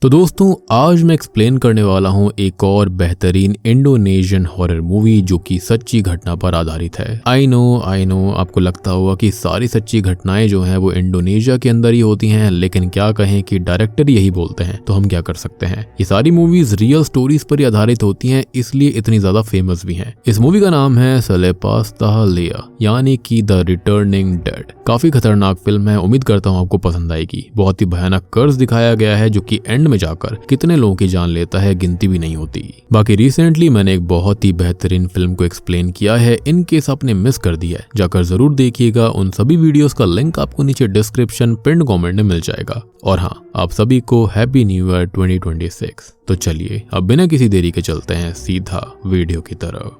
तो दोस्तों आज मैं एक्सप्लेन करने वाला हूँ एक और बेहतरीन इंडोनेशियन हॉरर मूवी जो कि सच्ची घटना पर आधारित है। आई नो आपको लगता होगा कि सारी सच्ची घटनाएं जो हैं वो इंडोनेशिया के अंदर ही होती हैं, लेकिन क्या कहें कि डायरेक्टर यही बोलते हैं तो हम क्या कर सकते हैं। ये सारी मूवीज रियल स्टोरीज पर ही आधारित होती हैं, इसलिए इतनी ज्यादा फेमस भी हैं। इस मूवी का नाम है सेलेपास ताहलिया यानी कि द रिटर्निंग डेड। काफी खतरनाक फिल्म है, उम्मीद करता हूँ आपको पसंद आएगी। बहुत ही भयानक कर्ज दिखाया गया है जो कि एंड में जाकर कितने लोगों की जान लेता है गिनती भी नहीं होती। बाकी रिसेंटली मैंने एक बहुत ही बेहतरीन फिल्म को एक्सप्लेन किया है, इन केस आपने मिस कर दिया है जाकर जरूर देखिएगा। उन सभी वीडियोस का लिंक आपको नीचे डिस्क्रिप्शन पिन कमेंट में मिल जाएगा। और हाँ, आप सभी को हैप्पी न्यू ईयर 2026। तो चलिए अब बिना किसी देरी के चलते हैं सीधा वीडियो की तरफ।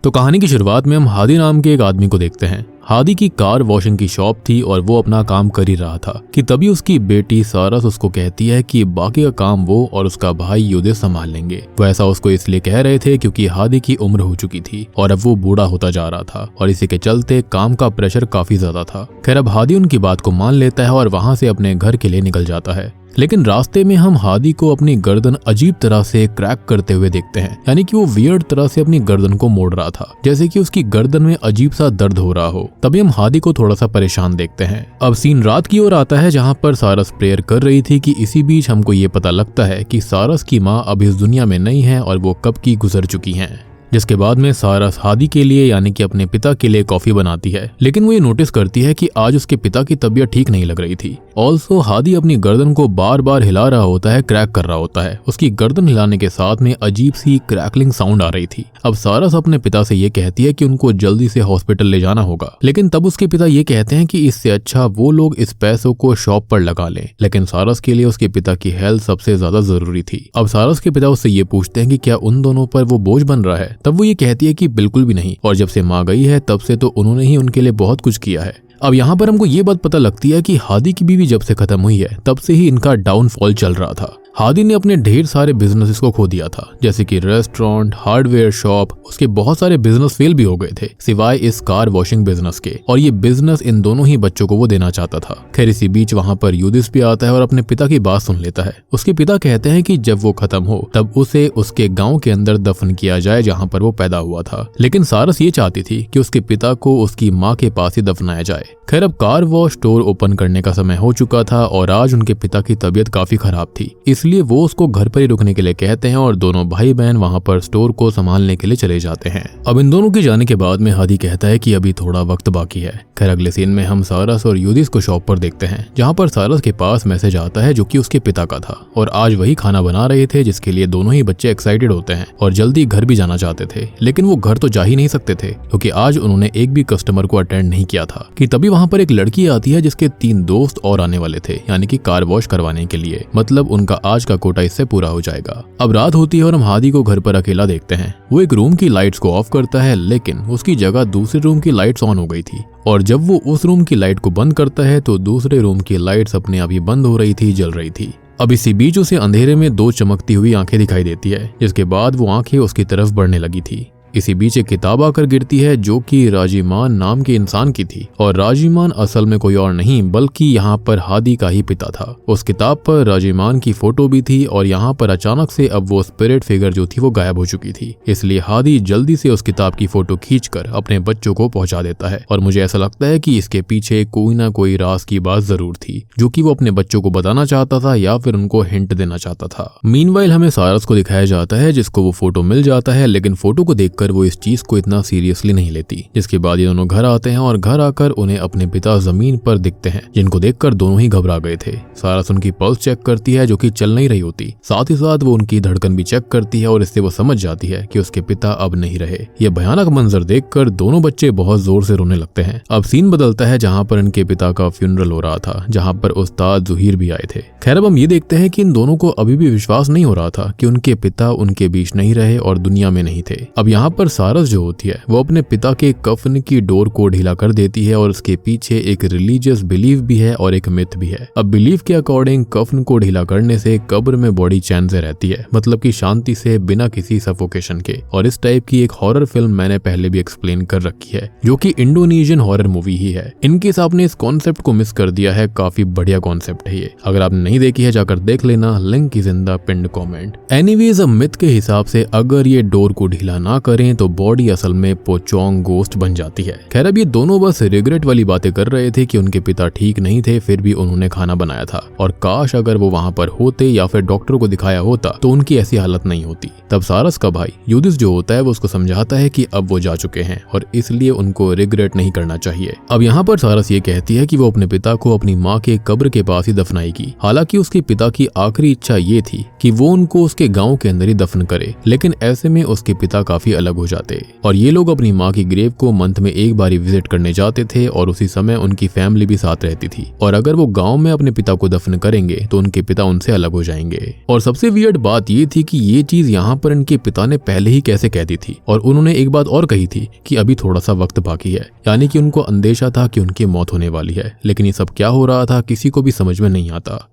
तो कहानी की शुरुआत में हम हादी नाम के एक आदमी को देखते हैं। हादी की कार वॉशिंग की शॉप थी और वो अपना काम कर ही रहा था कि तभी उसकी बेटी सारस उसको कहती है कि बाकी का काम वो और उसका भाई युदे संभाल लेंगे। वो ऐसा उसको इसलिए कह रहे थे क्योंकि हादी की उम्र हो चुकी थी और अब वो बूढ़ा होता जा रहा था और इसी के चलते काम का प्रेशर काफी ज्यादा था। खैर अब हादी उनकी बात को मान लेता है और वहां से अपने घर के लिए निकल जाता है। लेकिन रास्ते में हम हादी को अपनी गर्दन अजीब तरह से क्रैक करते हुए देखते हैं, यानी कि वो वियर्ड तरह से अपनी गर्दन को मोड़ रहा था, जैसे कि उसकी गर्दन में अजीब सा दर्द हो रहा हो। तभी हम हादी को थोड़ा सा परेशान देखते हैं। अब सीन रात की ओर आता है जहाँ पर सारस प्रेयर कर रही थी कि इसी बीच हमको ये पता लगता है कि सारस की माँ अब इस दुनिया में नहीं है और वो कब की गुजर चुकी हैं। जिसके बाद में सारस हादी के लिए यानी कि अपने पिता के लिए कॉफी बनाती है, लेकिन वो ये नोटिस करती है कि आज उसके पिता की तबीयत ठीक नहीं लग रही थी। ऑल्सो हादी अपनी गर्दन को बार बार हिला रहा होता है, क्रैक कर रहा होता है। उसकी गर्दन हिलाने के साथ में अजीब सी क्रैकलिंग साउंड आ रही थी। अब सारस अपने पिता से ये कहती है कि उनको जल्दी से हॉस्पिटल ले जाना होगा, लेकिन तब उसके पिता ये कहते हैं कि इससे अच्छा वो लोग इस पैसों को शॉप पर लगा लें। लेकिन सारस के लिए उसके पिता की हेल्थ सबसे ज्यादा जरूरी थी। अब सारस के पिता उससे ये पूछते हैं कि क्या उन दोनों पर वो बोझ बन रहा है। तब वो ये कहती है कि बिल्कुल भी नहीं, और जब से माँ गई है तब से तो उन्होंने ही उनके लिए बहुत कुछ किया है। अब यहाँ पर हमको ये बात पता लगती है कि हादी की बीवी जब से खत्म हुई है तब से ही इनका डाउनफॉल चल रहा था। हादी ने अपने ढेर सारे बिजनेसेस को खो दिया था, जैसे कि रेस्टोरेंट, हार्डवेयर शॉप। उसके बहुत सारे बिजनेस फेल भी हो गए थे सिवाय इस कार वॉशिंग बिजनेस के, और ये बिजनेस इन दोनों ही बच्चों को वो देना चाहता था। खैर इसी बीच वहाँ पर युदिस भी आता है और अपने पिता की बात सुन लेता है। उसके पिता कहते हैं कि जब वो खत्म हो तब उसे उसके गाँव के अंदर दफन किया जाए जहाँ पर वो पैदा हुआ था, लेकिन सारस ये चाहती थी कि उसके पिता को उसकी माँ के पास ही दफनाया जाए। खैर अब कार वॉश स्टोर ओपन करने का समय हो चुका था और आज उनके पिता की तबीयत काफी खराब थी, इसलिए वो उसको घर पर ही रुकने के लिए कहते हैं और दोनों भाई बहन वहां पर स्टोर को संभालने के लिए चले जाते हैं। अब इन दोनों के जाने के बाद में हादी कहता है कि अभी थोड़ा वक्त बाकी है। खैर अगले सीन में हम सारस और युदिस को शॉप पर देखते हैं, जहाँ पर सारस के पास मैसेज आता है जो कि उसके पिता का था और आज वही खाना बना रहे थे जिसके लिए दोनों ही बच्चे एक्साइटेड होते हैं और जल्दी घर भी जाना चाहते थे। लेकिन वो घर तो जा ही नहीं सकते थे क्योंकि आज उन्होंने एक भी कस्टमर को अटेंड नहीं किया था कि तभी वहां पर एक लड़की आती है जिसके 3 दोस्त और आने वाले थे, यानी कि कार वॉश करवाने के लिए। मतलब उनका आज का कोटा इससे पूरा हो जाएगा। अब रात होती है और हम हादी को घर पर अकेला देखते हैं। वो एक रूम की लाइट्स को ऑफ करता है, लेकिन उसकी जगह दूसरे रूम की लाइट्स ऑन हो गई थी, और जब वो उस रूम की लाइट को बंद करता है तो दूसरे रूम की लाइट्स अपने आप ही बंद हो रही थी, जल रही थी। अब इसी बीच उसे अंधेरे में 2 चमकती हुई आंखें दिखाई देती है, जिसके बाद वो आंखें उसकी तरफ बढ़ने लगी थी। इसी बीच एक किताब आकर गिरती है जो कि राजीमान नाम के इंसान की थी, और राजीमान असल में कोई और नहीं बल्कि यहाँ पर हादी का ही पिता था। उस किताब पर राजीमान की फोटो भी थी और यहाँ पर अचानक से अब वो स्पिरिट फिगर जो थी वो गायब हो चुकी थी। इसलिए हादी जल्दी से उस किताब की फोटो खींचकर अपने बच्चों को पहुंचा देता है, और मुझे ऐसा लगता है कि इसके पीछे कोई ना कोई राज की बात जरूर थी जो कि वो अपने बच्चों को बताना चाहता था या फिर उनको हिंट देना चाहता था। मीनवाइल हमें सारस को दिखाया जाता है जिसको वो फोटो मिल जाता है, लेकिन फोटो को देखकर वो इस चीज को इतना सीरियसली नहीं लेती। जिसके बाद ये दोनों घर आते हैं और घर आकर उन्हें अपने पिता जमीन पर दिखते हैं, जिनको देखकर दोनों ही घबरा गए थे। सारस उनकी पल्स चेक करती है जो कि चल नहीं रही होती, साथ ही साथ वो उनकी धड़कन भी चेक करती है और इससे वो समझ जाती है कि उसके पिता अब नहीं रहे। ये भयानक मंजर देखकर दोनों बच्चे बहुत जोर से रोने लगते हैं। अब सीन बदलता है जहाँ पर इनके पिता का फ्यूनरल हो रहा था, जहाँ पर उस्ताद जुहीर भी आए थे। खैर अब हम ये देखते हैं कि इन दोनों को अभी भी विश्वास नहीं हो रहा था कि उनके पिता उनके बीच नहीं रहे और दुनिया में नहीं थे। अब यहाँ यहाँ पर सारस जो होती है वो अपने पिता के कफन की डोर को ढीला कर देती है और उसके पीछे एक रिलीजियस बिलीफ भी है और एक मिथ भी है। अब बिलीफ के अकॉर्डिंग कफन को ढीला करने से कब्र में बॉडी चैन से रहती है, मतलब कि शांति से, बिना किसी सफोकेशन के। और इस टाइप की एक हॉरर फिल्म मैंने पहले भी एक्सप्लेन कर रखी है, जो कि इंडोनेशियन हॉरर मूवी ही है। इनकेस आपने इस कॉन्सेप्ट को मिस कर दिया है, काफी बढ़िया कॉन्सेप्ट है ये। अगर आपने नहीं देखी है जाकर देख लेना, link is in the pinned comment. Anyways, अब मिथ के हिसाब से अगर ये डोर को ढीला ना करें तो बॉडी असल में पोचोंग गोस्ट बन जाती है। खैर, अब ये दोनों बस रिग्रेट वाली बातें कर रहे थे कि उनके पिता ठीक नहीं थे, फिर भी उन्होंने खाना बनाया था, और काश अगर वो वहां पर होते या फिर डॉक्टर को दिखाया होता तो उनकी ऐसी हालत नहीं होती। तब सारस का भाई यूदिस जो होता है वो उसको समझाता है कि अब वो जा चुके हैं और इसलिए उनको रिग्रेट नहीं करना चाहिए। अब यहाँ पर सारस ये कहती है कि वो अपने पिता को अपनी माँ के कब्र के पास ही दफनाएगी। हालांकि उसके पिता की आखिरी इच्छा ये थी कि वो उनको उसके गांव के अंदर ही दफन करे, लेकिन ऐसे में उसके पिता काफी अलग हो जाते और ये लोग अपनी माँ की ग्रेव को मंथ में एक बार विजिट करने जाते थे और उसी समय उनकी फैमिली भी साथ रहती थी। और अगर वो गांव में अपने पिता को दफन करेंगे तो उनके पिता उनसे अलग हो जाएंगे। और सबसे वियर्ड बात ये थी कि ये चीज यहाँ पर इनके पिता ने पहले ही कैसे कह दी थी। और उन्होंने एक बात और कही थी कि अभी थोड़ा सा वक्त बाकी है, यानी कि उनको अंदेशा था कि उनकी मौत होने वाली है। लेकिन ये सब क्या हो रहा था किसी को भी समझ में नहीं आता।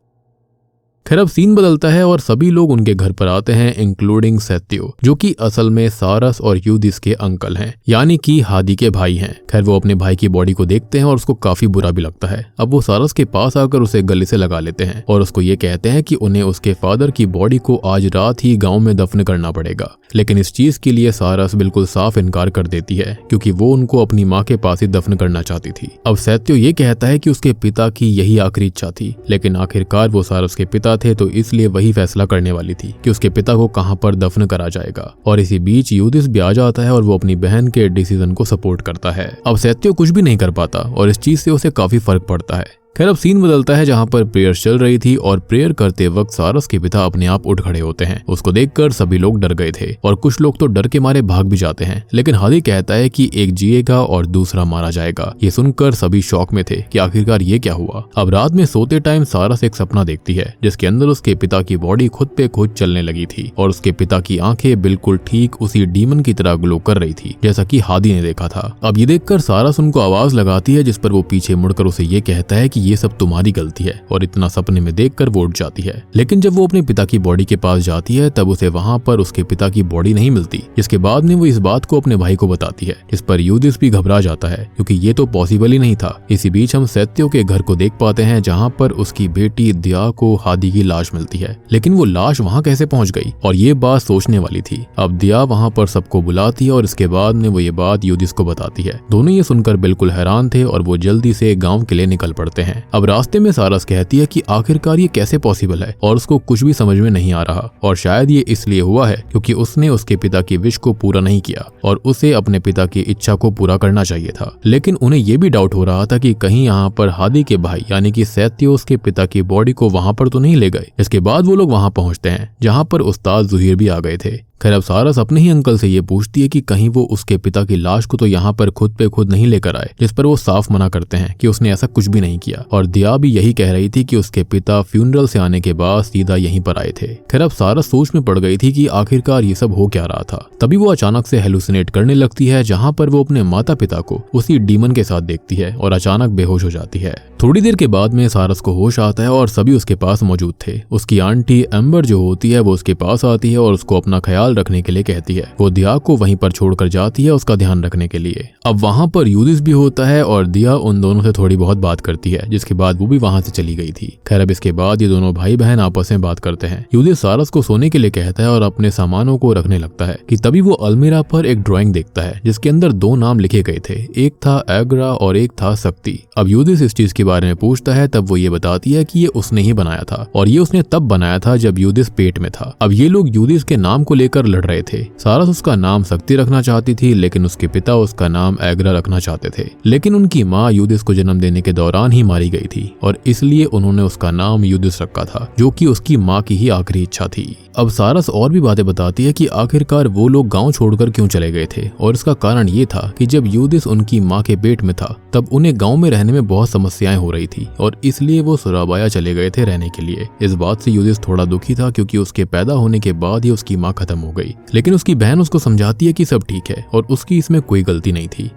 खैर, अब सीन बदलता है और सभी लोग उनके घर पर आते हैं, इंक्लूडिंग सैत्यो, जो कि असल में सारस और यूदिस के अंकल हैं, यानी कि हादी के भाई हैं। खैर, वो अपने भाई की बॉडी को देखते हैं और उसको काफी बुरा भी लगता है। अब वो सारस के पास आकर उसे गले से लगा लेते हैं और उसको ये कहते हैं कि उन्हें उसके फादर की बॉडी को आज रात ही गाँव में दफन करना पड़ेगा। लेकिन इस चीज के लिए सारस बिल्कुल साफ इनकार कर देती है, क्योंकि वो उनको अपनी माँ के पास ही दफन करना चाहती थी। अब सैत्यो ये कहता है कि उसके पिता की यही आखिरी इच्छा थी, लेकिन आखिरकार वो सारस के पिता थे तो इसलिए वही फैसला करने वाली थी कि उसके पिता को कहां पर दफन करा जाएगा। और इसी बीच यूदिस भी आ जाता है और वो अपनी बहन के डिसीजन को सपोर्ट करता है। अब सैत्यो कुछ भी नहीं कर पाता और इस चीज से उसे काफी फर्क पड़ता है। खैर, अब सीन बदलता है जहां पर प्रेयर चल रही थी और प्रेयर करते वक्त सारस के पिता अपने आप उठ खड़े होते हैं। उसको देखकर सभी लोग डर गए थे और कुछ लोग तो डर के मारे भाग भी जाते हैं। लेकिन हादी कहता है कि एक जिएगा और दूसरा मारा जाएगा। ये सुनकर सभी शॉक में थे कि आखिरकार ये क्या हुआ। अब रात में सोते टाइम सारस एक सपना देखती है जिसके अंदर उसके पिता की बॉडी खुद पे खुद चलने लगी थी और उसके पिता की आंखें बिल्कुल ठीक उसी डीमन की तरह ग्लो कर रही थी जैसा कि हादी ने देखा था। अब ये देखकर सारस उनको आवाज लगाती है, जिस पर वो पीछे मुड़कर उसे ये कहता है कि ये सब तुम्हारी गलती है, और इतना सपने में देखकर वो उठ जाती है। लेकिन जब वो अपने पिता की बॉडी के पास जाती है तब उसे वहां पर उसके पिता की बॉडी नहीं मिलती, जिसके बाद में वो इस बात को अपने भाई को बताती है, जिस पर यूदिस भी घबरा जाता है क्योंकि ये तो पॉसिबल ही नहीं था। इसी बीच हम सैत्यो के घर को देख पाते हैं जहाँ पर उसकी बेटी दिया को हादी की लाश मिलती है। लेकिन वो लाश वहाँ कैसे पहुँच गई, और ये बात सोचने वाली थी। अब दिया वहाँ पर सबको बुलाती है और इसके बाद में वो ये बात यूदिस को बताती है। दोनों ये सुनकर बिल्कुल हैरान थे और वो जल्दी से गाँव के लिए निकल पड़ते हैं। अब रास्ते में सारस कहती है कि आखिरकार ये कैसे पॉसिबल है और उसको कुछ भी समझ में नहीं आ रहा, और शायद ये इसलिए हुआ है क्योंकि उसने उसके पिता की विश को पूरा नहीं किया और उसे अपने पिता की इच्छा को पूरा करना चाहिए था। लेकिन उन्हें ये भी डाउट हो रहा था कि कहीं यहाँ पर हादी के भाई यानी कि सैत्यो उसके पिता की बॉडी को वहां पर तो नहीं ले गए। इसके बाद वो लोग वहां पहुंचते हैं जहां पर उस्ताद जुहीर भी आ गए थे। खैर, अब सारस अपने ही अंकल से ये पूछती है कि कहीं वो उसके पिता की लाश को तो यहाँ पर खुद पे खुद नहीं लेकर आए, जिस पर वो साफ मना करते हैं कि उसने ऐसा कुछ भी नहीं किया। और दिया भी यही कह रही थी कि उसके पिता फ्यूनरल से आने के बाद सीधा यहीं पर आए थे। खैर, अब सारस सोच में पड़ गई थी कि आखिरकार ये सब हो क्या रहा था। तभी वो अचानक से हेलुसिनेट करने लगती है, जहाँ पर वो अपने माता पिता को उसी डीमन के साथ देखती है और अचानक बेहोश हो जाती है। थोड़ी देर के बाद में सारस को होश आता है और सभी उसके पास मौजूद थे। उसकी आंटी एम्बर जो होती है वो उसके पास आती है और उसको अपना ख्याल रखने के लिए कहती है। वो दिया को वहीं पर छोड़कर जाती है उसका ध्यान रखने के लिए। अब वहां पर यूदिस भी होता है और दिया उन दोनों से थोड़ी बहुत बात करती है, जिसके बाद वो भी वहां से चली गई थी। खैर, अब इसके बाद ये दोनों भाई बहन आपस में बात करते हैं। यूदिस सारस को सोने के लिए कहता है और अपने सामानों को रखने लगता है कि तभी वो अलमीरा पर एक ड्राइंग देखता है जिसके अंदर दो नाम लिखे गए थे, एक था एग्रा और एक था शक्ति। अब यूदिस इस चीज के बारे में पूछता है, तब वो ये बताती है कि ये उसने ही बनाया था और ये उसने तब बनाया था जब यूदिस पेट में था। अब ये लोग यूदिस के नाम को लेकर लड़ रहे थे। सारस उसका नाम शक्ति रखना चाहती थी, लेकिन उसके पिता उसका नाम एग्रा रखना चाहते थे। लेकिन उनकी माँ यूदिस को जन्म देने के दौरान ही मारी गई थी और इसलिए उन्होंने उसका नाम यूदिस रखा था, जो कि उसकी माँ की ही आखिरी इच्छा थी। अब सारस और भी बातें बताती है कि आखिरकार वो लोग गांव छोड़कर क्यों चले गए थे, और इसका कारण ये था कि जब यूदिस उनकी माँ के पेट में था तब उन्हें गांव में रहने में बहुत समस्याएं हो रही थी और इसलिए वो सुराबाया चले गए थे रहने के लिए। इस बात से यूदिस थोड़ा दुखी था क्योंकि उसके पैदा होने के बाद ही उसकी माँ खत्म हो गई। लेकिन उसकी बहन उसको समझाती है कि सब ठीक है और उसकी इसमें कोई गलती नहीं थी।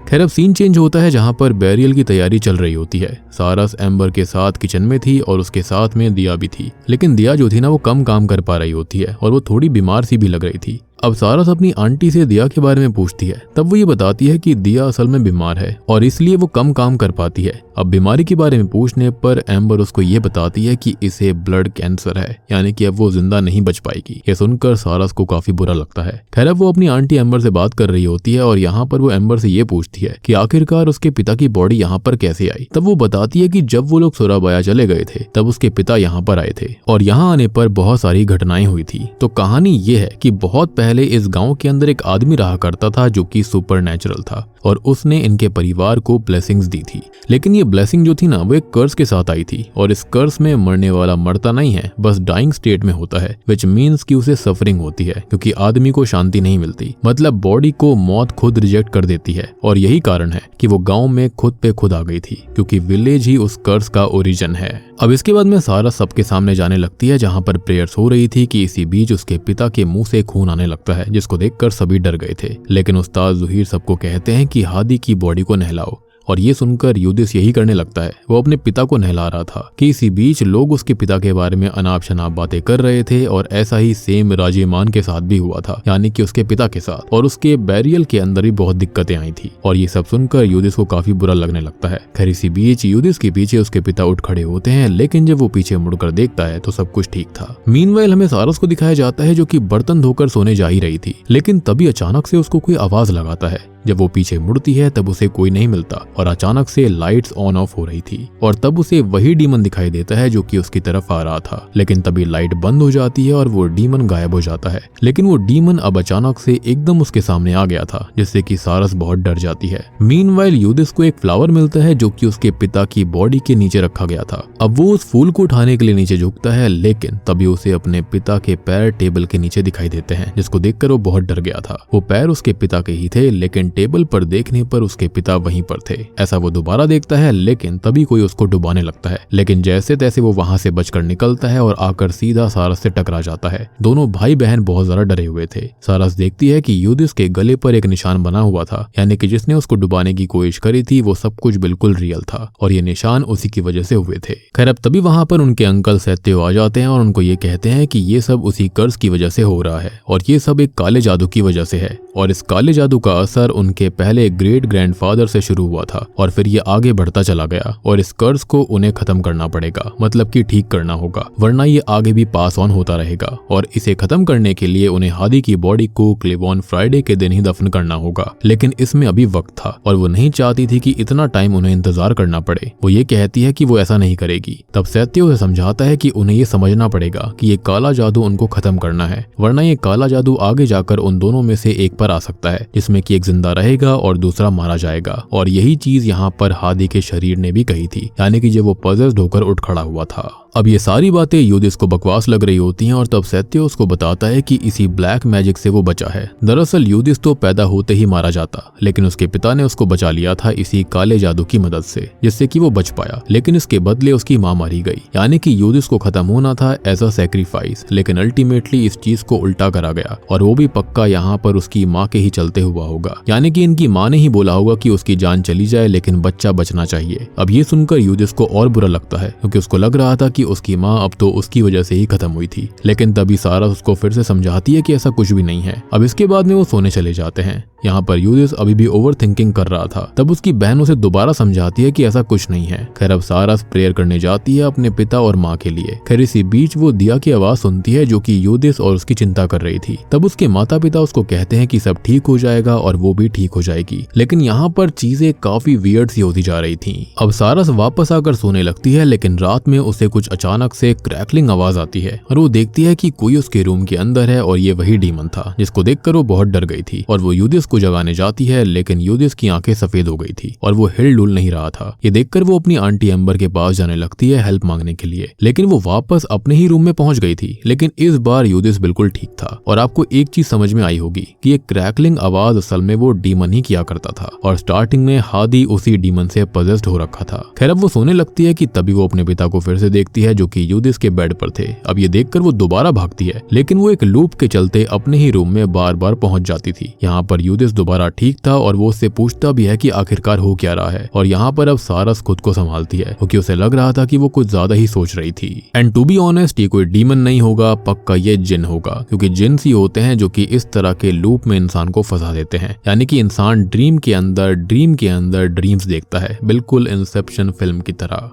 खैर अब सीन चेंज होता है जहां पर बैरियल की तैयारी चल रही होती है। सारस एम्बर के साथ किचन में थी और उसके साथ में दिया भी थी। लेकिन दिया जो थी ना वो कम काम कर पा रही होती है और वो थोड़ी बीमार सी भी लग रही थी। अब सारस अपनी आंटी से दिया के बारे में पूछती है, तब वो ये बताती है कि दिया असल में बीमार है और इसलिए वो कम काम कर पाती है। अब बीमारी के बारे में पूछने पर एम्बर उसको ये बताती है कि इसे ब्लड कैंसर है, यानी कि अब वो जिंदा नहीं बच पाएगी। ये सुनकर सारस को काफी बुरा लगता है। खैर अब वो अपनी आंटी एम्बर से बात कर रही होती है और यहाँ पर वो एम्बर से ये पूछती है कि आखिरकार उसके पिता की बॉडी यहाँ पर कैसे आई। तब वो बताती है कि जब वो लोग सुराबाया चले गए थे तब उसके पिता यहाँ पर आए थे और यहाँ आने पर बहुत सारी घटनाएं हुई थी। तो कहानी ये है कि बहुत पहले इस गांव के अंदर एक आदमी रहा करता था जो कि सुपरनैचुरल था और उसने इनके परिवार को ब्लेसिंग्स दी थी। लेकिन ये ब्लेसिंग जो थी ना वो एक कर्ज के साथ आई थी और इस कर्ज में मरने वाला मरता नहीं है, बस डाइंग स्टेट में होता है, विच मीन्स कि उसे सफरिंग होती है क्योंकि आदमी को शांति नहीं मिलती। मतलब बॉडी को मौत खुद रिजेक्ट कर देती है और यही कारण है कि वो गांव में खुद पे खुद आ गई थी क्योंकि विलेज ही उस कर्ज का ओरिजिन है। अब इसके बाद में सारा सबके सामने जाने लगती है जहां पर प्रेयर्स हो रही थी कि इसी बीच उसके पिता के मुंह से खून आने लगता है, जिसको देखकर सभी डर गए थे। लेकिन उस्ताद ज़ुहीर सबको कहते हैं कि हादी की बॉडी को नहलाओ और ये सुनकर यूदिस यही करने लगता है। वो अपने पिता को नहला रहा था कि इसी बीच लोग उसके पिता के बारे में अनाप शनाप बातें कर रहे थे और ऐसा ही सेम राजेमान के साथ भी हुआ था, यानी कि उसके पिता के साथ, और उसके बैरियल के अंदर भी बहुत दिक्कतें आई थी और ये सब सुनकर यूदिस को काफी बुरा लगने लगता है। खैर इसी बीच यूदिस के पीछे उसके पिता उठ खड़े होते हैं, लेकिन जब वो पीछे मुड़कर देखता है तो सब कुछ ठीक था। मीनवाइल हमें सारस को दिखाया जाता है जो कि बर्तन धोकर सोने जा ही रही थी, लेकिन तभी अचानक से उसको कोई आवाज लगाता है। जब वो पीछे मुड़ती है तब उसे कोई नहीं मिलता और अचानक से लाइट्स ऑन ऑफ हो रही थी और तब उसे वही डीमन दिखाई देता है जो कि उसकी तरफ आ रहा था। लेकिन तभी लाइट बंद हो जाती है और वो डीमन गायब हो जाता है। लेकिन वो डीमन अब अचानक से एकदम उसके सामने आ गया था, जिससे कि सारस बहुत डर जाती है। मीनवाइल यूदिस को एक फ्लावर मिलता है जो कि उसके पिता की बॉडी के नीचे रखा गया था। अब वो उस फूल को उठाने के लिए नीचे झुकता है, लेकिन तभी उसे अपने पिता के पैर टेबल के नीचे दिखाई देते हैं, जिसको देखकर वो बहुत डर गया था। वो पैर उसके पिता के ही थे, लेकिन टेबल पर देखने पर उसके पिता वहीं पर थे। ऐसा वो दोबारा देखता है, लेकिन तभी कोई उसको डुबाने लगता है। लेकिन जैसे तैसे वो वहां से बचकर निकलता है और आकर सीधा सारस से टकरा जाता है। दोनों भाई बहन बहुत ज्यादा डरे हुए थे। सारस देखती है कि यूदिस के गले पर एक निशान बना हुआ था, यानी कि जिसने उसको डुबाने की कोशिश करी थी वो सब कुछ बिल्कुल रियल था और ये निशान उसी की वजह से हुए थे। खैर अब तभी वहां पर उनके अंकल सैत्यो आ जाते हैं और उनको ये कहते हैं कि ये सब उसी कर्ज की वजह से हो रहा है और ये सब एक काले जादू की वजह से है और इस काले जादू का असर उनके पहले ग्रेट ग्रैंडफादर से शुरू हुआ था और फिर ये आगे बढ़ता चला गया और इस कर्ज को उन्हें खत्म करना पड़ेगा, मतलब कि ठीक करना होगा, वरना ये आगे भी पास ऑन होता रहेगा और इसे खत्म करने के लिए उन्हें हादी की बॉडी को क्लेवॉन फ्राइडे के दिन ही दफन करना होगा। लेकिन इसमें अभी वक्त था और वो नहीं चाहती थी कि इतना टाइम उन्हें इंतजार करना पड़े। वो ये कहती है कि वो ऐसा नहीं करेगी। तब सैत्यो उसे समझाता है कि उन्हें ये समझना पड़ेगा कि ये काला जादू उनको खत्म करना है, वरना ये काला जादू आगे जाकर उन दोनों में से एक पर आ सकता है, जिसमें कि एक जिंदा रहेगा और दूसरा मारा जाएगा। और यही चीज यहाँ पर हादी के शरीर ने भी कही थी, यानी कि जब वो पजेस्ड होकर उठ खड़ा हुआ था। अब ये सारी बातें यूदिस को बकवास लग रही होती हैं और तब सैत्यो उसको बताता है कि इसी ब्लैक मैजिक से वो बचा है। दरअसल यूदिस तो पैदा होते ही मारा जाता, लेकिन उसके पिता ने उसको बचा लिया था इसी काले जादू की मदद से, जिससे कि वो बच पाया। लेकिन इसके बदले उसकी माँ मारी गई, यानी कि यूदिस को खत्म होना था एज अ सैक्रिफाइस, लेकिन अल्टीमेटली इस चीज को उल्टा करा गया और वो भी पक्का यहाँ पर उसकी माँ के ही चलते हुआ होगा, यानी कि इनकी माँ ने ही बोला होगा कि उसकी जान चली जाए लेकिन बच्चा बचना चाहिए। अब ये सुनकर यूदिस को और बुरा लगता है क्योंकि उसको लग रहा था कि उसकी माँ अब तो उसकी वजह से ही खत्म हुई थी। लेकिन तभी सारा उसको फिर से समझाती है कि ऐसा कुछ भी नहीं है। अब इसके बाद में वो सोने चले जाते हैं। यहाँ पर यूदिस अभी भी ओवर थिंकिंग कर रहा था। तब उसकी बहन उसे दोबारा समझाती है कि ऐसा कुछ नहीं है। खैर अब सारा प्रेयर करने जाती है अपने पिता और माँ के लिए। खैर इसी बीच वो दिया की आवाज सुनती है जो कि यूदिस और उसकी चिंता कर रही थी। तब उसके माता पिता उसको कहते हैं कि सब ठीक हो जाएगा और वो भी ठीक हो जाएगी। लेकिन यहाँ पर चीजें काफी वियर्ड सी होती जा रही थी। अब सारस वापस आकर सोने लगती है, लेकिन रात में उसे कुछ अचानक से क्रैकलिंग आवाज आती है और वो देखती है कि कोई उसके रूम के अंदर है और ये वही डीमन था, जिसको देखकर वो बहुत डर गई थी और वो यूदिस को जगाने जाती है, लेकिन यूदिस की आंखें सफेद हो गई थी और वो हिल डुल नहीं रहा था। ये देखकर वो अपनी आंटी एम्बर के पास जाने लगती है हेल्प मांगने के लिए, लेकिन वो वापस अपने ही रूम में पहुंच गई थी। लेकिन इस बार यूदिस बिल्कुल ठीक था और आपको एक चीज समझ में आई होगी कि ये क्रैकलिंग आवाज असल में वो डीमन ही किया करता था और स्टार्टिंग में हादी उसी डीमन से पजेस्ड हो रखा था। खैर अब वो सोने लगती है कि तभी वो अपने पिता को फिर से देखती है जो कि यूदिस के बेड पर थे। अब ये देखकर वो दोबारा भागती है, लेकिन वो एक लूप के चलते अपने ही रूम में बार बार पहुंच जाती थी। यहाँ पर यूदिस दोबारा ठीक था और वो उससे पूछता भी है कि आखिरकार हो क्या रहा है। और यहाँ पर अब सारस खुद को संभालती है क्योंकि उसे लग रहा था कि वो कुछ ज्यादा ही सोच रही थी। एंड टू बी ऑनेस्ट ये कोई डीमन नहीं होगा, पक्का ये जिन होगा, क्योंकि जिन ही होते हैं जो कि इस तरह के लूप में इंसान को फंसा देते हैं। यानी कि इंसान ड्रीम के अंदर ड्रीम्स देखता है, बिल्कुल इंसेप्शन फिल्म की तरह।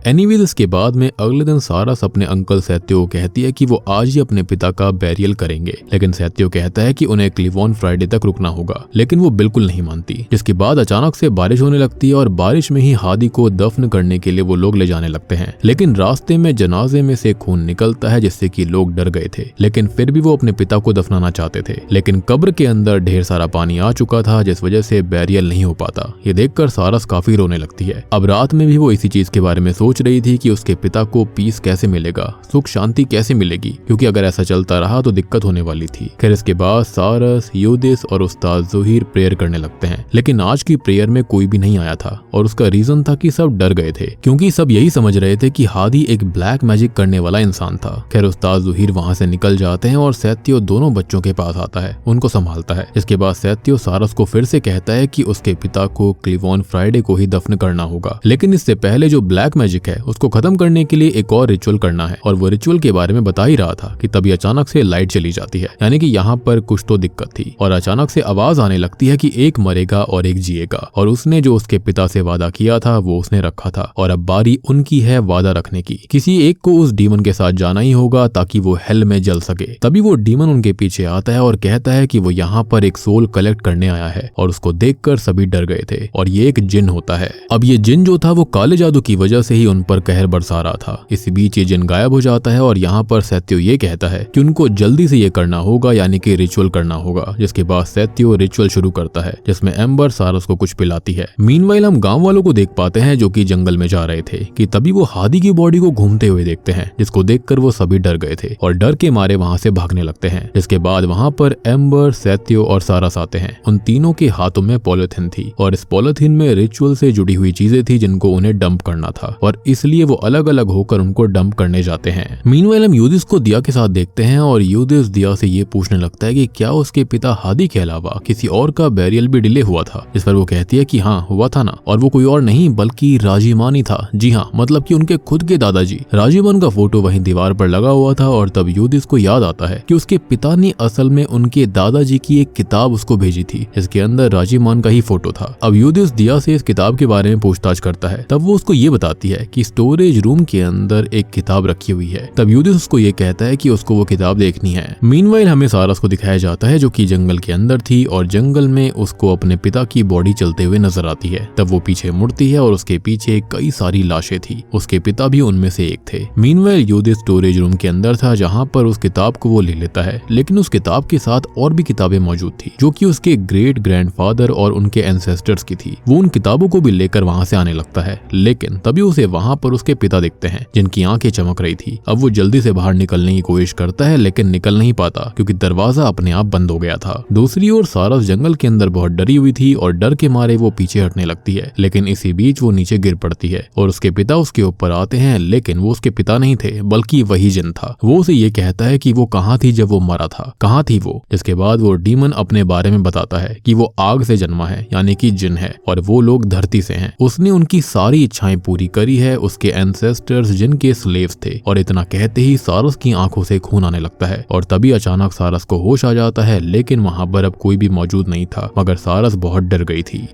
एनीवेज इसके बाद में अगले दिन सारस अपने अंकल सैत्यो को कहती है कि वो आज ही अपने पिता का बैरियल करेंगे, लेकिन सैत्यो कहता है कि उन्हें क्लिवॉन फ्राइडे तक रुकना होगा, लेकिन वो बिल्कुल नहीं मानती। जिसके बाद अचानक से बारिश होने लगती है और बारिश में ही हादी को दफन करने के लिए वो लोग ले जाने लगते हैं। लेकिन रास्ते में जनाजे में से खून निकलता है जिससे कि लोग डर गए थे, लेकिन फिर भी वो अपने पिता को दफनाना चाहते थे। लेकिन कब्र के अंदर ढेर सारा पानी आ चुका था जिस वजह से बैरियल नहीं हो पाता। ये देखकर सारस काफी रोने लगती है। अब रात में भी वो इसी चीज के बारे में सोच रही थी कि उसके पिता को पीस कैसे मिलेगा, सुख शांति कैसे मिलेगी, क्योंकि अगर ऐसा चलता रहा तो दिक्कत होने वाली थी। खैर इसके बाद सारस, यूदिस और उस्ताद ज़ुहीर प्रेयर करने लगते हैं, लेकिन आज की प्रेयर में कोई भी नहीं आया था और उसका रीजन था कि सब डर गए थे, क्योंकि सब यही समझ रहे थे कि हादी एक ब्लैक मैजिक करने वाला इंसान था। खैर उस्ताद ज़ुहीर वहां से निकल जाते हैं और सैत्यो दोनों बच्चों के पास आता है, उनको संभालता है। इसके बाद सैत्यो सारस को फिर से कहता है कि उसके पिता को क्लिवॉन फ्राइडे को ही दफन करना होगा, लेकिन इससे पहले जो ब्लैक मैजिक है उसको खत्म करने के लिए एक और रिचुअल करना है। और वो रिचुअल के बारे में बता ही रहा था कि तभी अचानक से लाइट चली जाती है, यानी कि यहाँ पर कुछ तो दिक्कत थी। और अचानक से आवाज आने लगती है कि एक मरेगा और एक जिएगा, और उसने जो उसके पिता से वादा किया था वो उसने रखा था और अब बारी उनकी है वादा रखने की। किसी एक को उस डीमन के साथ जाना ही होगा ताकि वो हेल में जल सके। तभी वो डीमन उनके पीछे आता है और कहता है कि वो यहाँ पर एक सोल कलेक्ट करने आया है, और उसको देखकर सभी डर गए थे और ये एक जिन होता है। अब ये जिन जो था वो काले जादू की वजह से ही उन पर कहर बरसा रहा था। इसी बीच ये जिन गायब हो जाता है और यहाँ पर सैत्यो ये कहता है कि उनको जल्दी से ये करना होगा, यानी कि रिचुअल करना होगा। जिसके बाद सैत्यो रिचुअल शुरू करता है जिसमें एम्बर सारस को कुछ पिलाती है। मीनवाइल हम गांव वालों को देख पाते हैं जो कि जंगल में जा रहे थे कि तभी वो हादी की बॉडी को घूमते हुए देखते हैं, जिसको देखकर वो सभी डर गए थे और डर के मारे वहां से भागने लगते हैं। जिसके बाद वहां पर एम्बर, सैत्यो और सारस आते हैं। उन तीनों के हाथों में पॉलिथीन थी और इस पॉलिथीन में रिचुअल से जुड़ी हुई चीजें थी जिनको उन्हें डंप करना था, और इसलिए वो अलग अलग होकर उनको डंप करने जाते हैं। मीनवाइल हम यूदिस को दिया के साथ देखते हैं और यूदिस दिया से ये पूछने लगता है कि क्या उसके पिता हादी के अलावा किसी और का बैरियल भी डिले हुआ था। इस पर वो कहती है कि हाँ हुआ था ना, और वो कोई और नहीं बल्कि राजीमान ही था। जी हाँ, मतलब कि उनके खुद के दादाजी राजीमान का फोटो वहीं दीवार पर लगा हुआ था। और तब यूदिस को याद आता है कि उसके पिता ने असल में उनके दादाजी की एक किताब उसको भेजी थी, इसके अंदर राजीमान का ही फोटो था। अब यूदिस दिया से इस किताब के बारे में पूछताछ करता है, तब वो उसको ये बताती है कि स्टोरेज रूम के अंदर एक किताब रखी हुई है। तब यूदिस उसको ये कहता है कि उसको वो किताब देखनी है। मीनवाइल हमें सारस को दिखाया जाता है जो कि जंगल के अंदर थी और जंगल में उसको अपने पिता की बॉडी चलते हुए नजर आती है। तब वो पीछे मुड़ती है और उसके पीछे कई सारी लाशें थी, उसके पिता भी उनमें से एक थे। मीनवाइल यूदिस स्टोरेज रूम के अंदर था जहाँ पर उस किताब को वो ले लेता है, लेकिन उस किताब के साथ और भी किताबें मौजूद थी जो कि उसके ग्रेट ग्रैंडफादर और उनके एंसेस्टर्स की थी। वो उन किताबों को भी लेकर वहां से आने लगता है, लेकिन तभी उसे वहां पर उसके पिता दिखते हैं जिनकी आंखें चमक रही थी। अब वो जल्दी से बाहर निकलने की कोशिश करता है लेकिन निकल नहीं पाता क्योंकि दरवाजा अपने आप बंद हो गया था। दूसरी ओर सारस जंगल के अंदर बहुत डरी हुई थी और डर के मारे वो पीछे हटने लगती है, लेकिन इसी बीच वो नीचे गिर पड़ती है और उसके पिता उसके ऊपर आते हैं, लेकिन वो उसके पिता नहीं थे बल्कि वही जिन था। वो उसे ये कहता है कि वो कहाँ थी जब वो मरा था, कहाँ थी वो। जिसके बाद वो डीमन अपने बारे में बताता है कि वो आग से जन्मा है, यानी कि जिन है, और वो लोग धरती से हैं। उसने उनकी सारी इच्छाएं पूरी करी है, उसके एंसेस्टर्स जिनके स्लेव्स थे। और इतना कहते ही सारस की आंखों से खून आने लगता है और तभी अचानक सारस को होश आ जाता है, लेकिन वहां पर अब कोई भी मौजूद नहीं था, मगर सारस बहुत डर गई थी।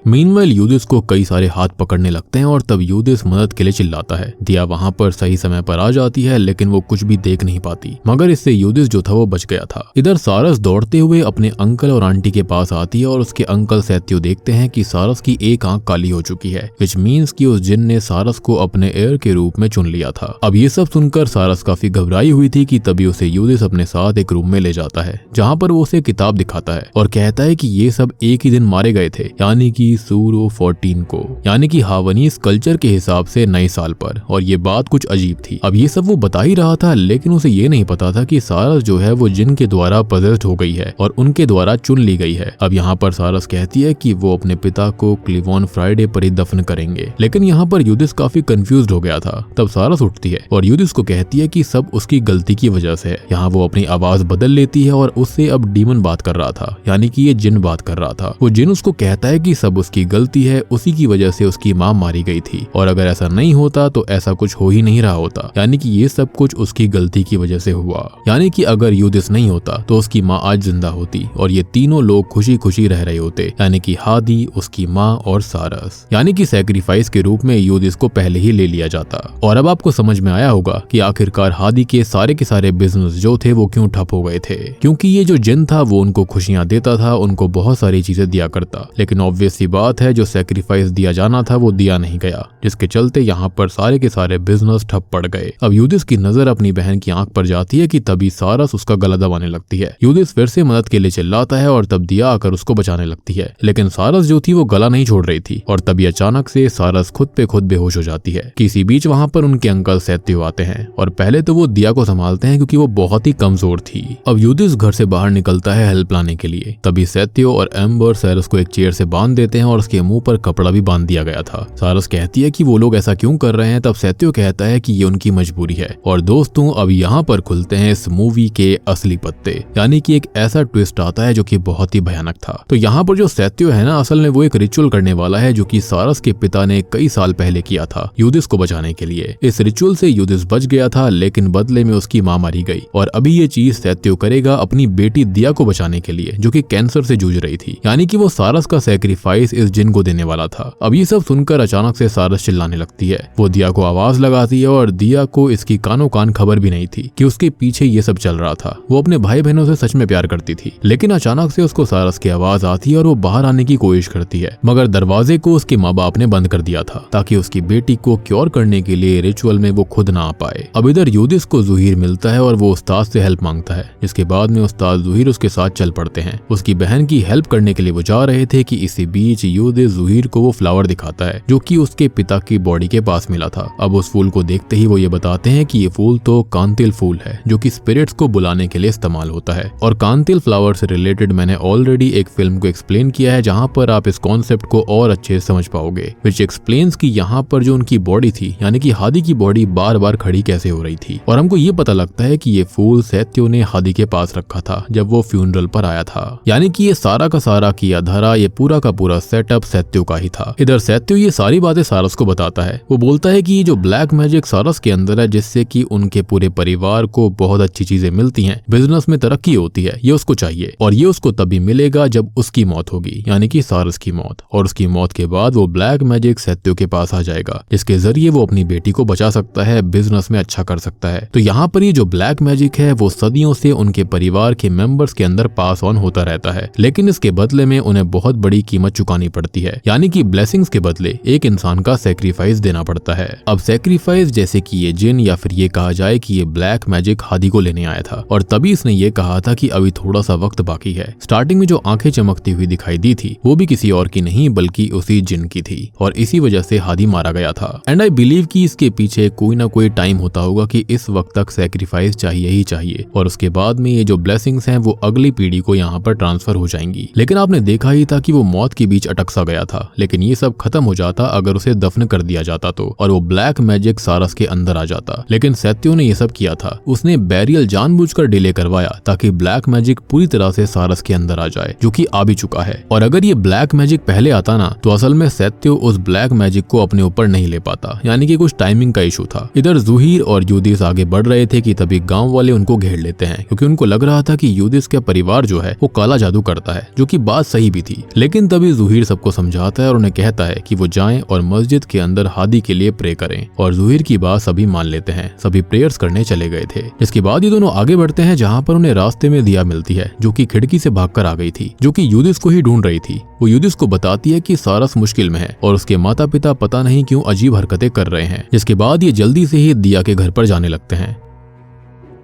मीनवाइल यूदिस को कई सारे हाथ पकड़ने लगते हैं और तब यूदिस मदद के लिए चिल्लाता है। दिया वहां पर सही समय पर आ जाती है लेकिन वो कुछ भी देख नहीं पाती, मगर इससे यूदिस जो था वो बच गया था। इधर सारस दौड़ते हुए अपने अंकल और आंटी के पास आती है और उसके अंकल सैत्यो देखते हैं कि सारस की एक आंख काली हो चुकी है, विच मीन्स कि उस जिन ने सारस को अपने हेयर के रूप में चुन लिया था। अब ये सब सुनकर सारस काफी घबराई हुई थी कि तभी उसे यूदिस अपने साथ एक रूम में ले जाता है, जहाँ पर वो उसे किताब दिखाता है और कहता है कि ये सब एक ही दिन मारे गए थे, यानी कि सूरो 14 को, यानी कि हावनीस कल्चर के हिसाब से नए साल पर। और ये बात कुछ अजीब थी। अब ये सब वो बता ही रहा था लेकिन उसे ये नहीं पता था कि सारस जो है वो जिन के द्वारा पजेस्ड हो गई है और उनके द्वारा चुन ली गई है। अब यहाँ पर सारस कहती है कि वो अपने पिता को क्लीवॉन फ्राइडे पर ही दफन करेंगे, लेकिन यहाँ पर यूदिस काफी कंफ्यूज्ड हो गया था। तब सारस उठती है और यूदिस को कहती है कि सब उसकी गलती की वजह से है। यहाँ वो अपनी आवाज बदल लेती है और उससे अब डीमन बात कर रहा था, यानी कि ये जिन बात कर रहा था। वो जिन उसको कहता है कि सब उसकी गलती है, उसी की वजह से उसकी माँ मारी गई थी और अगर ऐसा नहीं होता तो ऐसा कुछ हो ही नहीं रहा होता, यानी कि ये सब कुछ उसकी गलती की वजह से हुआ। यानी कि अगर यूदिस नहीं होता तो उसकी माँ आज जिंदा होती और ये तीनों लोग खुशी खुशी रह रहे होते, यानी कि हादी, उसकी माँ और सारस। यानी कि सैक्रिफाइस के रूप में यूदिस को पहले ही ले लिया जाता। और अब आपको समझ में आया होगा कि आखिरकार हादी के सारे बिजनेस जो थे वो क्यों ठप हो गए थे, क्योंकि ये जो जिन था वो उनको खुशियां देता था, उनको बहुत सारी चीजें दिया करता, लेकिन ऑब्वियस सी बात है जो सैक्रिफाइस दिया जाना था वो दिया नहीं गया, जिसके चलते यहाँ पर सारे के सारे बिजनेस ठप पड़ गए। अब यूदिस की नजर अपनी बहन की आंख पर जाती है कि तभी सारस उसका गला दबाने लगती है। यूदिस फिर से मदद के लिए चिल्लाता है और तब दिया आकर उसको बचाने लगती है, लेकिन सारस जो थी वो गला नहीं छोड़ रही थी और तभी अचानक से सारस खुद पे खुद बेहोश हो जाती है। किसी बीच वहाँ पर उनके अंकल सैत्यो आते हैं और पहले तो वो दिया को संभालते हैं क्योंकि वो बहुत ही कमजोर थी। अब यूदिस घर से बाहर निकलता है हेल्प लाने के लिए, तभी सैत्यो और एम्बर सारस को एक चेयर से बांध देते हैं और उसके मुंह पर कपड़ा भी बांध दिया गया था। सारस कहती है कि वो लोग ऐसा क्यों कर रहे हैं, तब सैत्यो कहता है कि ये उनकी मजबूरी है। और दोस्तों अब यहाँ पर खुलते हैं इस मूवी के असली पत्ते, यानी कि एक ऐसा ट्विस्ट आता है जो कि बहुत ही भयानक था। तो यहाँ पर जो सैत्यो है ना, असल में वो एक रिचुअल करने वाला है जो कि सारस के पिता ने कई साल पहले किया था यूदिस को बचाने के लिए। इस रिचुअल से यूदिस बच गया था लेकिन बदले में उसकी माँ मारी गई और अभी ये चीज सैत्यो करेगा अपनी बेटी दिया को बचाने के लिए जो कि कैंसर से जूझ रही थी, यानी कि वो सारस का सैक्रिफाइस इस जिन को देने वाला था। अब ये सब सुनकर अचानक से सारस चिल्लाने लगती है। वो दिया को आवाज लगाती है और दिया को इसकी कानों कान खबर भी नहीं थी कि उसके पीछे ये सब चल रहा था। वो अपने भाई बहनों से सच में प्यार करती थी, लेकिन अचानक से उसको सारस की आवाज आती है और वो बाहर आने की कोशिश करती है, मगर दरवाजे को उसके माँ बाप ने बंद कर दिया था ताकि उसकी बेटी को क्योर करने के लिए रिचुअल में वो खुद ना आ पाए। अब इधर यूदिस को ज़ुहीर मिलता है और वो उस्ताद से हेल्प मांगता है, जिसके बाद में उस्ताद ज़ुहीर उसके साथ चल पड़ते हैं। उसकी बहन की हेल्प करने के लिए वो जा रहे थे कि इसी बीच यूदिस ज़ुहीर को वो फ्लावर दिखाता है जो कि उसके पिता की बॉडी के पास मिला था। अब उस फूल को देखते ही वो ये बताते हैं कि ये फूल तो कांतिल फूल है जो कि स्पिरिट्स को बुलाने के लिए इस्तेमाल होता है। और कांतिल फ्लावर से रिलेटेड मैंने ऑलरेडी एक फिल्म को एक्सप्लेन किया है जहाँ पर आप इस कॉन्सेप्ट को और अच्छे से समझ पाओगे, विच एक्सप्लेन्स कि यहाँ पर जो उनकी बॉडी थी, यानी कि हादी की बॉडी बार बार खड़ी कैसे हो रही थी। और हमको ये पता लगता है कि ये फूल सैत्यो ने हादी के पास रखा था जब वो फ्यूनरल पर आया था, यानी कि ये सारा का सारा किया धरा, ये पूरा का पूरा सेटअप सैत्यो का ही था। इधर सैत्यो ये सारी बातें सारस को बताता है। वो बोलता है कि ये जो ब्लैक मैजिक सारस के अंदर है, जिससे कि उनके पूरे परिवार को बहुत अच्छी चीजें मिलती हैं, बिजनेस में तरक्की होती है, ये उसको चाहिए और ये उसको तभी मिलेगा जब उसकी मौत होगी, यानी कि सारस की मौत। और उसकी मौत के बाद वो ब्लैक मैजिक सैत्यो के पास आ जाएगा, जिसके जरिए वो अपनी बेटी को बचा सकता है, बिजनेस में अच्छा कर सकता है। तो यहाँ पर ये जो ब्लैक मैजिक है वो सदियों से उनके परिवार के मेंबर्स के अंदर पास ऑन होता रहता है, लेकिन इसके बदले में उन्हें बहुत बड़ी कीमत चुकानी पड़ती है, यानी कि ब्लेसिंग्स के बदले एक इंसान का सैक्रिफाइस देना पड़ता है। अब सैक्रिफाइस जैसे कि ये जिन, या फिर ये कहा जाए कि ये ब्लैक मैजिक हादी को लेने आया था और तभी इसने ये कहा था कि अभी थोड़ा सा वक्त बाकी है। स्टार्टिंग में जो आंखें चमकती हुई दिखाई दी थी वो भी किसी और की नहीं बल्कि उसी जिन की थी और इसी वजह से हादी मारा गया था। एंड आई बिलीव कि इसके पीछे कोई ना कोई टाइम होता होगा कि इस वक्त तक सैक्रिफाइस चाहिए ही चाहिए और उसके बाद में ये जो ब्लेसिंग्स हैं वो अगली पीढ़ी को यहाँ पर ट्रांसफर हो जाएंगी। लेकिन आपने देखा ही था कि वो मौत के बीच अटक सा गया था, लेकिन ये सब खत्म हो जाता अगर उसे दफन कर दिया जाता तो, और वो ब्लैक मैजिक सारस के अंदर आ जाता। लेकिन सैत्यो ने ये सब किया था, उसने बैरियल जानबूझकर डिले करवाया ताकि ब्लैक मैजिक पूरी तरह से सारस के अंदर आ जाए, जो कि आ भी चुका है। और अगर ये ब्लैक मैजिक पहले आता ना तो असल में सैत्यो उस ब्लैक मैजिक को अपने ऊपर नहीं ले पाता, यानी कि कुछ टाइमिंग का इशू था। इधर ज़ुहीर और यूदिस आगे बढ़ रहे थे कि तभी गांव वाले उनको घेर लेते हैं, क्योंकि उनको लग रहा था कि यूदिस का परिवार जो है वो काला जादू करता है, जो कि बात सही भी थी। लेकिन तभी जुहीर सबको समझाता है और उन्हें कहता है कि वो जाएं और मस्जिद के अंदर हादी के लिए प्रे करें, और जुहीर की बात सभी मान लेते हैं। सभी प्रेयर्स करने चले गए थे। इसके बाद ये दोनों आगे बढ़ते हैं, जहाँ पर उन्हें रास्ते में दिया मिलती है जो कि खिड़की से भागकर आ गई थी, जो कि यूदिस को ही ढूंढ रही थी। वो यूदिस को बताती है कि सारस मुश्किल में है और उसके माता पिता पता नहीं क्यों अजीब हरकतें कर रहे हैं। जिसके बाद ये जल्दी से ही दिया के घर पर जाने लगते हैं।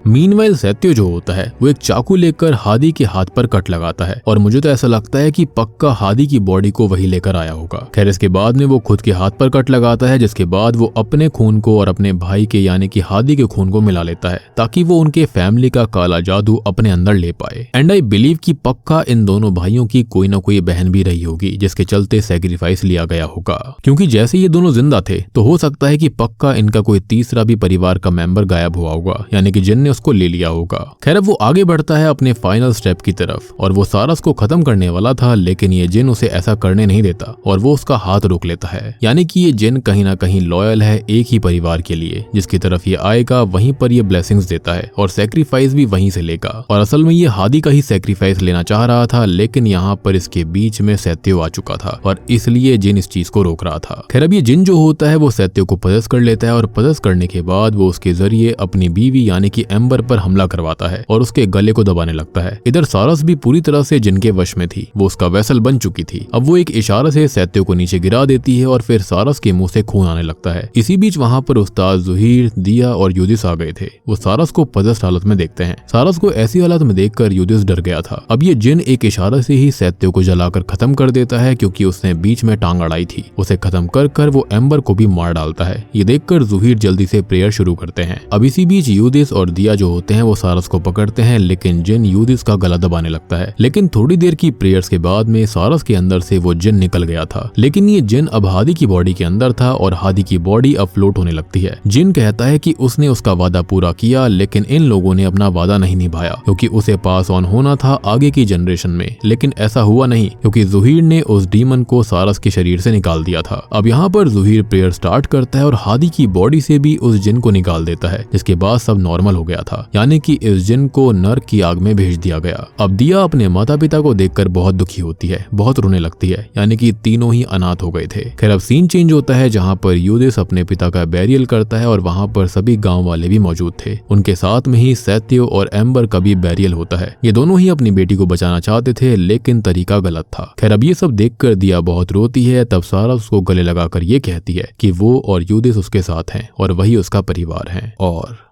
मीनवाइल सैत्यो जो होता है वो एक चाकू लेकर हादी के हाथ पर कट लगाता है, और मुझे तो ऐसा लगता है कि पक्का हादी की बॉडी को वही लेकर आया होगा। खैर इसके बाद में वो खुद के हाथ पर कट लगाता है, जिसके बाद वो अपने खून को और अपने भाई के यानी कि हादी के खून को मिला लेता है ताकि वो उनके फैमिली का काला जादू अपने अंदर ले पाए। एंड आई बिलीव कि पक्का इन दोनों भाइयों की कोई ना कोई बहन भी रही होगी जिसके चलते सैक्रिफाइस लिया गया होगा, क्योंकि जैसे ये दोनों जिंदा थे तो हो सकता है कि पक्का इनका कोई तीसरा भी परिवार का मेंबर गायब हुआ होगा, यानी कि जिन ने उसको ले लिया होगा। खैर अब वो आगे बढ़ता है अपने फाइनल स्टेप की तरफ, और वो सारस को खत्म करने वाला था, लेकिन ये जिन उसे ऐसा करने नहीं देता और वो उसका हाथ रोक लेता है। यानी कि ये जिन कहीं ना कहीं लॉयल है एक ही परिवार के लिए, जिसकी तरफ ये आएगा वहीं पर ये ब्लेसिंग्स देता है और सैक्रिफाइस भी वहीं से लेगा। और असल में ये हादी का ही सैक्रिफाइस लेना चाह रहा था, लेकिन यहाँ पर इसके बीच में सैत्यो आ चुका था और इसलिए जिन इस चीज को रोक रहा था। खैर अब ये जिन जो होता है वो सैत्यो को पजस कर लेता है, और पजस करने के बाद वो उसके जरिए अपनी बीवी यानी कि एम्बर पर हमला करवाता है और उसके गले को दबाने लगता है। इधर सारस भी पूरी तरह से जिन के वश में थी, वो उसका वेसल बन चुकी थी। अब वो एक इशारे से सैत्यो को नीचे गिरा देती है और फिर सारस के मुंह से खून आने लगता है। इसी बीच वहां पर उस्ताद जुहीर, दिया और यूदिस आ गए थे। वो सारस को पजस हालत में देखते हैं। सारस को ऐसी हालत में देखकर यूदिस डर गया था। अब ये जिन एक इशारे से ही सैत्यो को जलाकर खत्म कर देता है, क्योंकि उसने बीच में टांग अड़ाई थी। उसे खत्म कर वो एम्बर को भी मार डालता है। ये देखकर जुहीर जल्दी से प्रेयर शुरू करते हैं। अब इसी बीच यूदिस और दिया जो होते हैं वो सारस को पकड़ते हैं, लेकिन जिन यूदिस का गला दबाने लगता है। लेकिन थोड़ी देर की प्रेयर्स के बाद में सारस के अंदर से वो जिन निकल गया था, लेकिन ये जिन अब हादी की बॉडी के अंदर था और हादी की बॉडी अब फ्लोट होने लगती है। जिन कहता है कि उसने उसका वादा पूरा किया, लेकिन इन लोगों ने अपना वादा नहीं निभाया, क्योंकि उसे पास ऑन होना था आगे की जनरेशन में। लेकिन ऐसा हुआ नहीं, क्योंकि जुहीर ने उस डीमन को सारस के शरीर से निकाल दिया था। अब यहाँ पर जुहीर प्रेयर स्टार्ट करता है और हादी की बॉडी से भी उस जिन को निकाल देता है, जिसके बाद सब नॉर्मल हो गया था, यानी कि इस जिन को नर्क की आग में भेज दिया गया। अब दिया अपने माता पिता को देखकर बहुत दुखी होती है, बहुत रोने लगती है, यानी कि तीनों ही अनाथ हो गए थे। खैर अब सीन चेंज होता है, जहाँ पर यूदिस अपने पिता का बैरियल करता है और वहाँ पर सभी गांव वाले भी मौजूद थे। उनके साथ में ही सैत्यो और एम्बर का भी बैरियल होता है। ये दोनों ही अपनी बेटी को बचाना चाहते थे, लेकिन तरीका गलत था। खैर अब ये सब देखकर दिया बहुत रोती है। तब सारस उसको गले लगाकर ये कहती है कि वो और यूदिस उसके साथ हैं और वही उसका परिवार है। और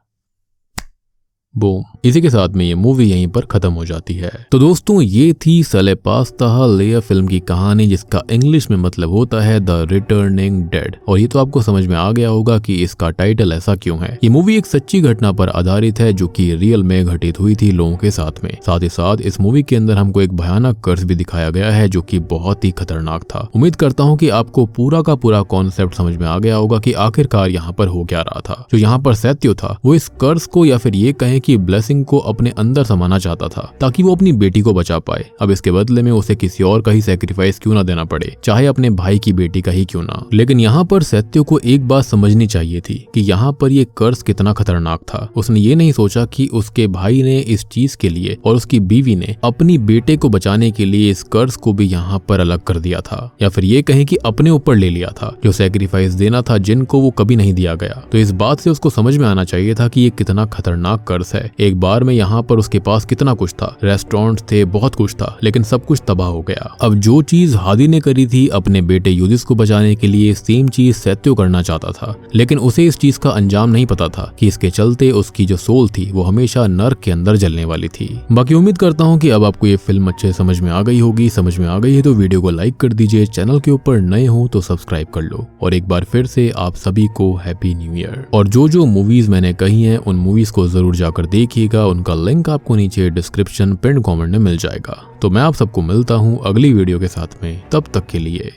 बूम, इसी के साथ में ये मूवी यहीं पर खत्म हो जाती है। तो दोस्तों ये थी सलेपास्ता लेयर फिल्म की कहानी, जिसका इंग्लिश में मतलब होता है द रिटर्निंग डेड। और ये तो आपको समझ में आ गया होगा कि इसका टाइटल ऐसा क्यों है। ये मूवी एक सच्ची घटना पर आधारित है, जो कि रियल में घटित हुई थी लोगों के साथ में। साथ ही साथ इस मूवी के अंदर हमको एक भयानक कर्स भी दिखाया गया है, जो कि बहुत ही खतरनाक था। उम्मीद करता हूँ कि आपको पूरा का पूरा कॉन्सेप्ट समझ में आ गया होगा कि आखिरकार यहाँ पर हो क्या रहा था। जो यहाँ पर सैत्यो था वो इस कर्स को या फिर ये कहें कि ब्लेसिंग को अपने अंदर समाना चाहता था, ताकि वो अपनी बेटी को बचा पाए। अब इसके बदले में उसे किसी और का ही सैक्रिफाइस क्यों ना देना पड़े, चाहे अपने भाई की बेटी का ही क्यों ना। लेकिन यहाँ पर सैत्यो को एक बात समझनी चाहिए थी कि यहाँ पर ये कर्स कितना खतरनाक था। उसने ये नहीं सोचा कि उसके भाई ने इस चीज के लिए और उसकी बीवी ने अपनी बेटे को बचाने के लिए इस कर्स को भी यहाँ पर अलग कर दिया था, या फिर ये कहें कि अपने ऊपर ले लिया था। जो सैक्रिफाइस देना था जिनको वो कभी नहीं दिया गया। तो इस बात से उसको समझ में आना चाहिए था कि ये कितना खतरनाक कर्स है। एक बार में यहाँ पर उसके पास कितना कुछ था, रेस्टोरेंट्स थे, बहुत कुछ था, लेकिन सब कुछ तबाह हो गया। अब जो चीज हादी ने करी थी अपने बेटे यूदिस को बचाने के लिए, सेम चीज सैत्यो करना चाहता था, लेकिन उसे इस चीज का अंजाम नहीं पता था कि इसके चलते उसकी जो सोल थी वो हमेशा नर्क के अंदर जलने वाली थी। बाकी उम्मीद करता हूँ कि अब आपको ये फिल्म अच्छे समझ में आ गई होगी। समझ में आ गई है तो वीडियो को लाइक कर दीजिए, चैनल के ऊपर नए हो तो सब्सक्राइब कर लो, और एक बार फिर से आप सभी को हैप्पी न्यू ईयर। और जो मूवीज मैंने कही हैं उन मूवीज को जरूर जाकर देखिएगा, उनका लिंक आपको नीचे डिस्क्रिप्शन पिन कमेंट में मिल जाएगा। तो मैं आप सबको मिलता हूँ अगली वीडियो के साथ में, तब तक के लिए